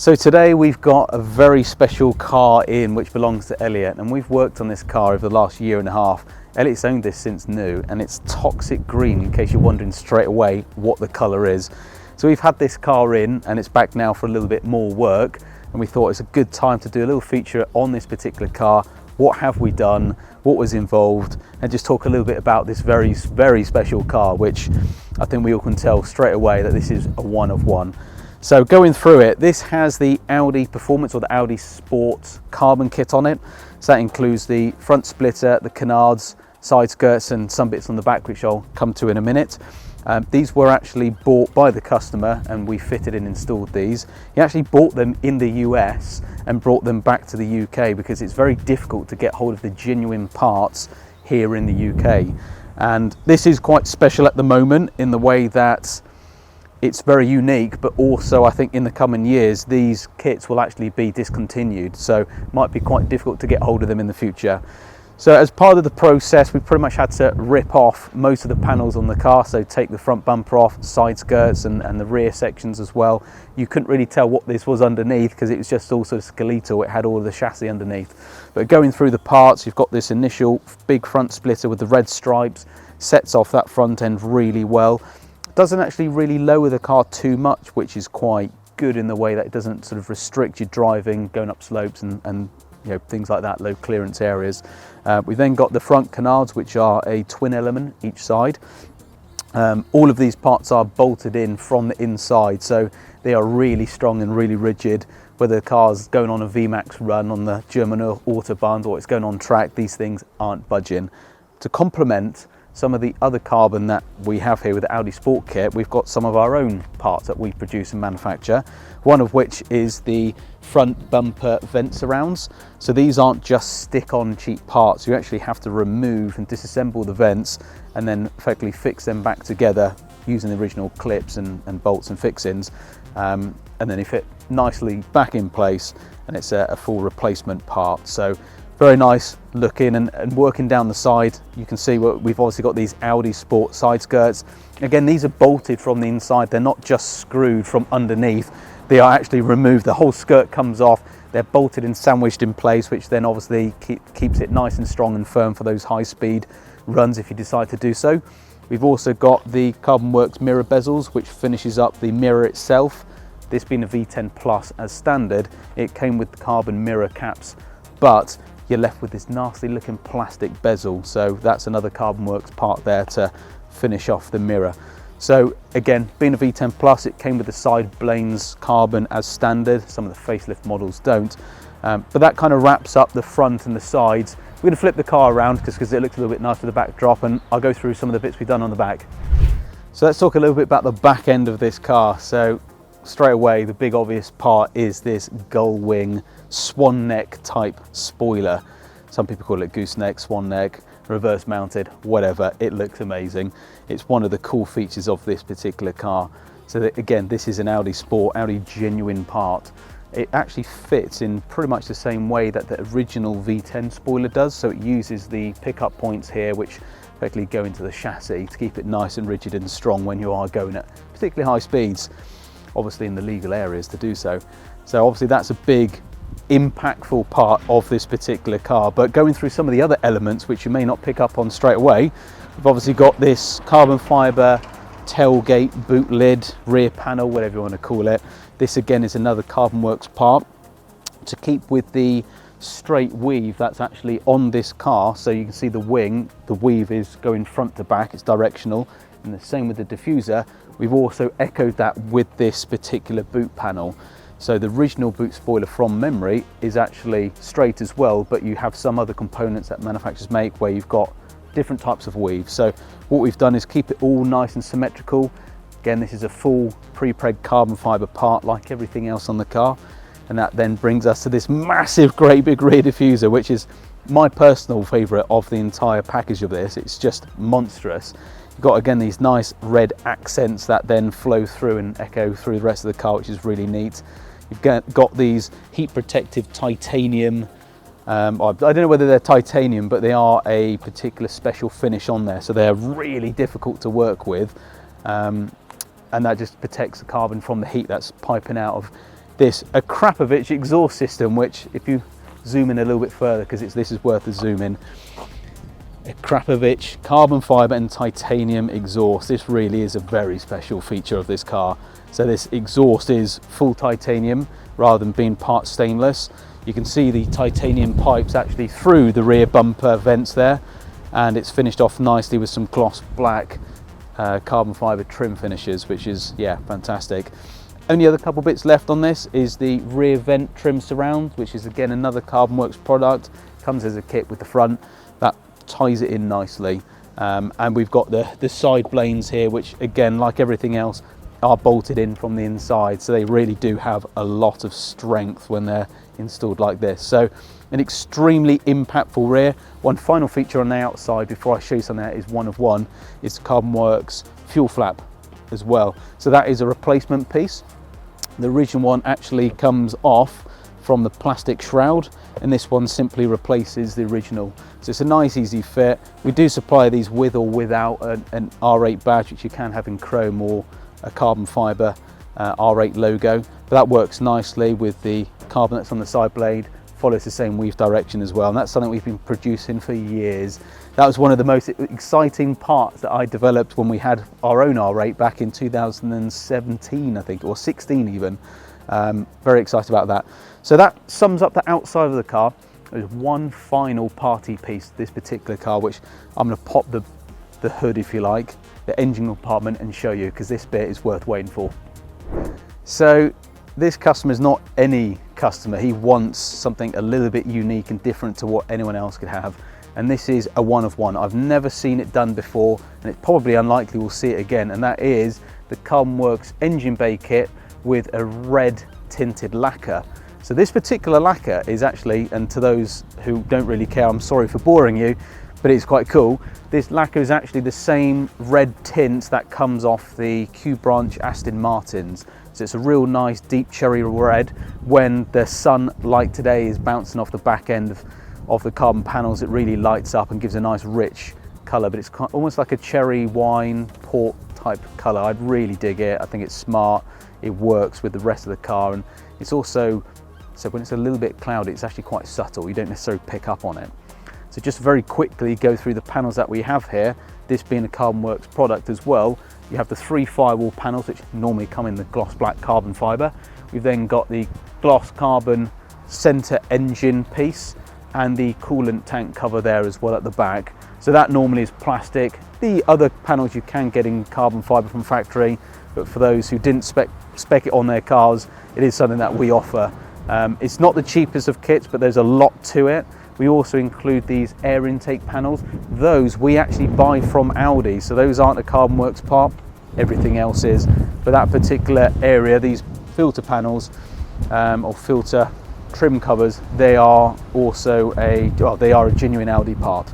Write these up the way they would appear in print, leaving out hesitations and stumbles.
So today we've got a very special car in which belongs to Elliot, and we've worked on this car over the last year and a half. Elliot's owned this since new, and it's toxic green, in case you're wondering straight away what the colour is. So we've had this car in and it's back now for a little bit more work, and we thought it's a good time to do a little feature on this particular car. What have we done, what was involved, and just talk a little bit about this very special car, which I think we all can tell straight away that this is a one of one. So going through it, this has the Audi Performance or the Audi Sport carbon kit on it. So that includes the front splitter, the canards, side skirts and some bits on the back, which I'll come to in a minute. These were actually bought by the customer and we fitted and installed these. He actually bought them in the US and brought them back to the UK because it's very difficult to get hold of the genuine parts here in the UK. And this is quite special at the moment in the way that it's very unique, but also I think in the coming years these kits will actually be discontinued, so it might be quite difficult to get hold of them in the future. So as part of the process, we pretty much had to rip off most of the panels on the car, so take the front bumper off, side skirts and the rear sections as well. You couldn't really tell what this was underneath because it was just all sort of skeletal. It had all of the chassis underneath. But going through the parts, you've got this initial big front splitter with the red stripes, sets off that front end really well. Doesn't actually really lower the car too much, which is quite good in the way that it doesn't sort of restrict your driving going up slopes and you know, things like that, low clearance areas. We've then got the front canards, which are a twin element each side. All of these parts are bolted in from the inside, so they are really strong and really rigid. Whether the car's going on a VMAX run on the German Autobahn or it's going on track, these things aren't budging. To complement some of the other carbon that we have here with the Audi Sport Kit, we've got some of our own parts that we produce and manufacture, one of which is the front bumper vent surrounds. So these aren't just stick-on cheap parts. You actually have to remove and disassemble the vents and then effectively fix them back together using the original clips and bolts and fixings, and then they fit nicely back in place, and it's a full replacement part. So very nice looking, and working down the side, you can see we've obviously got these Audi Sport side skirts. Again, these are bolted from the inside. They're not just screwed from underneath. They are actually removed. The whole skirt comes off. They're bolted and sandwiched in place, which then obviously keeps it nice and strong and firm for those high speed runs if you decide to do so. We've also got the Carbonwurks mirror bezels, which finishes up the mirror itself. This being a V10 Plus as standard, it came with the carbon mirror caps, but you're left with this nasty looking plastic bezel, so that's another Carbonwurks part there to finish off the mirror. So again, being a V10 Plus, it came with the side blanes carbon as standard. Some of the facelift models don't, but that kind of wraps up the front and the sides. We're going to flip the car around because it looks a little bit nice with the backdrop, and I'll go through some of the bits we've done on the back. So let's talk a little bit about the back end of this car. So straight away, the big obvious part is this gull wing swan neck type spoiler. Some people call it gooseneck, swan neck, reverse mounted, whatever. It looks amazing. It's one of the cool features of this particular car. So that, again, this is an Audi Sport, Audi genuine part. It actually fits in pretty much the same way that the original V10 spoiler does. So it uses the pickup points here, which effectively go into the chassis to keep it nice and rigid and strong when you are going at particularly high speeds, obviously in the legal areas to do so. So obviously that's a big impactful part of this particular car. But going through some of the other elements which you may not pick up on straight away, we've obviously got this carbon fiber tailgate, boot lid, rear panel, whatever you want to call it. This again is another Carbonwurks part to keep with the straight weave that's actually on this car. So you can see the wing, the weave is going front to back, it's directional, and the same with the diffuser. We've also echoed that with this particular boot panel. So the original boot spoiler from memory is actually straight as well, but you have some other components that manufacturers make where you've got different types of weave. So what we've done is keep it all nice and symmetrical. Again, this is a full pre-preg carbon fiber part like everything else on the car. And that then brings us to this massive, great big rear diffuser, which is my personal favorite of the entire package of this. It's just monstrous. You've got, again, these nice red accents that then flow through and echo through the rest of the car, which is really neat. You've got these heat protective titanium, I don't know whether they're titanium, but they are a particular special finish on there. So they're really difficult to work with. And that just protects the carbon from the heat that's piping out of this Akrapovic exhaust system, which if you zoom in a little bit further, because this is worth a zoom in. Akrapovic carbon fiber and titanium exhaust. This really is a very special feature of this car. So this exhaust is full titanium rather than being part stainless. You can see the titanium pipes actually through the rear bumper vents there, and it's finished off nicely with some gloss black carbon fiber trim finishes, which is, yeah, fantastic. Only other couple bits left on this is the rear vent trim surround, which is again another Carbonwurks product. Comes as a kit with the front. That ties it in nicely. And we've got the side blanes here, which again, like everything else, are bolted in from the inside. So they really do have a lot of strength when they're installed like this. So an extremely impactful rear. One final feature on the outside before I show you something that is one of one is the Carbonwurks fuel flap as well. So that is a replacement piece. The original one actually comes off from the plastic shroud, and this one simply replaces the original. So it's a nice easy fit. We do supply these with or without an R8 badge, which you can have in chrome or a carbon fiber R8 logo, but that works nicely with the carbon that's on the side blade. Follows the same weave direction as well, and that's something we've been producing for years. That was one of the most exciting parts that I developed when we had our own R8 back in 2017, I think, or 16 even. Very excited about that. So that sums up the outside of the car. There's one final party piece to this particular car, which I'm going to pop the hood, if you like, the engine compartment, and show you, because this bit is worth waiting for. So this customer is not any customer. He wants something a little bit unique and different to what anyone else could have. And this is a one of one. I've never seen it done before, and it's probably unlikely we'll see it again. And that is the Carbonwurks engine bay kit with a red tinted lacquer. So this particular lacquer is actually, and to those who don't really care, I'm sorry for boring you, but it's quite cool. This lacquer is actually the same red tint that comes off the Q Branch Aston Martins. So it's a real nice deep cherry red. When the sunlight today is bouncing off the back end of the carbon panels, it really lights up and gives a nice rich colour, but it's almost like a cherry wine port type colour. I'd really dig it. I think it's smart. It works with the rest of the car, and it's also, so when it's a little bit cloudy, it's actually quite subtle. You don't necessarily pick up on it. So just very quickly go through the panels that we have here. This being a Carbonwurks product as well. You have the 3 firewall panels, which normally come in the gloss black carbon fibre. We've then got the gloss carbon centre engine piece and the coolant tank cover there as well at the back. So that normally is plastic. The other panels you can get in carbon fibre from factory, but for those who didn't spec it on their cars, it is something that we offer. It's not the cheapest of kits, but there's a lot to it. We also include these air intake panels. Those we actually buy from Audi, so those aren't a Carbonwurks part, everything else is. For that particular area, these filter panels or filter trim covers, they are also they are a genuine Audi part.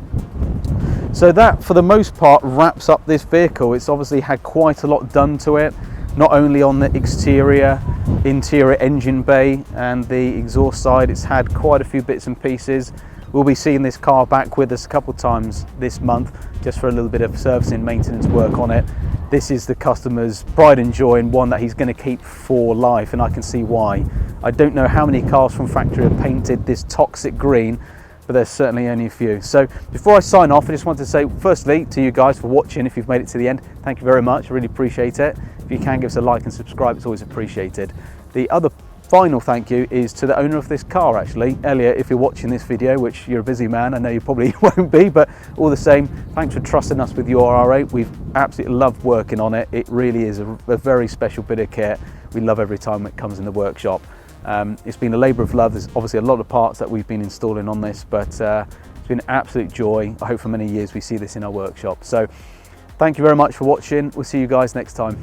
So that, for the most part, wraps up this vehicle. It's obviously had quite a lot done to it, not only on the exterior, interior engine bay and the exhaust side. It's had quite a few bits and pieces. We'll be seeing this car back with us a couple of times this month, just for a little bit of servicing, maintenance work on it. This is the customer's pride and joy, and one that he's going to keep for life, and I can see why. I don't know how many cars from factory are painted this toxic green, but there's certainly only a few. So before I sign off, I just want to say firstly to you guys for watching. If you've made it to the end, thank you very much. I really appreciate it. If you can give us a like and subscribe, it's always appreciated. The other final thank you is to the owner of this car, actually. Elliot, if you're watching this video, which you're a busy man, I know you probably won't be, but all the same, thanks for trusting us with your R8. We've absolutely loved working on it. It really is a very special bit of kit. We love every time it comes in the workshop. It's been a labour of love. There's obviously a lot of parts that we've been installing on this, but it's been an absolute joy. I hope for many years we see this in our workshop. So thank you very much for watching. We'll see you guys next time.